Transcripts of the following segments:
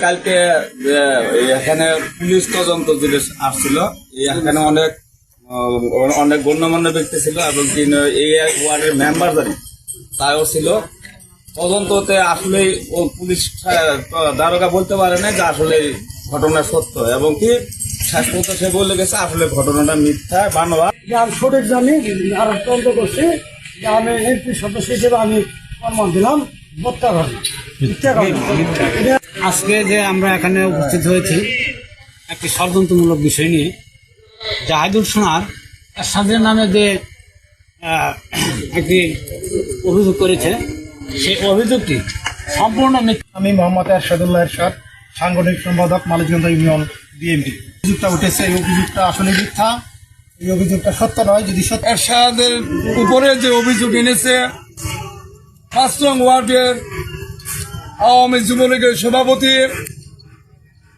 কালকে এখানে পুলিশ তদন্ত যেটা আসছিল, এখানে অনেক অনেক গণ্যমান্য ব্যক্তি ছিল এবং এই ওয়ার্ডের মেম্বার তাও ছিল। তদন্ততে আসলে ও পুলিশ দারোগা বলতে পারে না যে আসলে ঘটনা সত্য, এবং কি শেষ পর্যন্ত সে বলে গেছে আসলে ঘটনাটা মিথ্যা বানোয়া। আর সঠিক জানি আর তদন্ত করছি যে আমি এমপি সদস্য হিসেবে আমি প্রমাণ দিলাম আজকে যে আমরা এখানে উপস্থিত হয়েছি একটি ষড়যন্ত্রমূলক বিষয় নিয়ে, জাহিদুল সোনার এরশাদের নামে যে একটি অভিযোগ করেছে, সেই অভিযোগটি সম্পূর্ণ মিথ্যা। আমি মোহাম্মদ এরশাদুল্লাহ এরশাদ, সাংগঠনিক সম্পাদক মালিকগঞ্জ ইউনিয়ন বিএনপি। অভিযোগটা উঠেছে, এই অভিযোগটা আসলে মিথ্যা, এই অভিযোগটা সত্য নয়। যদি সত্য এরশাদের উপরে যে অভিযোগ এনেছে ৫ নং ওয়ার্ডের আওয়ামী যুবলীগের সভাপতি,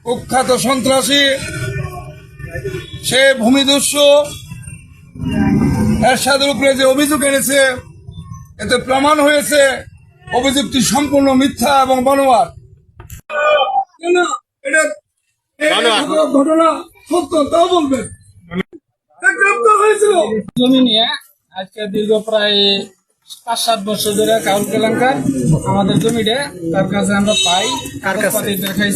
কুখ্যাত সন্ত্রাসী, সে ভূমিদস্যু, এরশাদের উপরে যে অভিযোগ এনেছে এতে প্রমাণ হয়েছে অভিযোগটি সম্পূর্ণ মিথ্যা এবং বানোয়াট। ঘটনা সত্য তাও বলবেন। হয়েছিল জমি নিয়ে আজকে দীর্ঘ প্রায় ৫-৭ বছর ধরে কাউল কেলেঙ্কার আমাদের জমিটা তার কাছে আমরা পাই, কাগজপাতি দেখাই।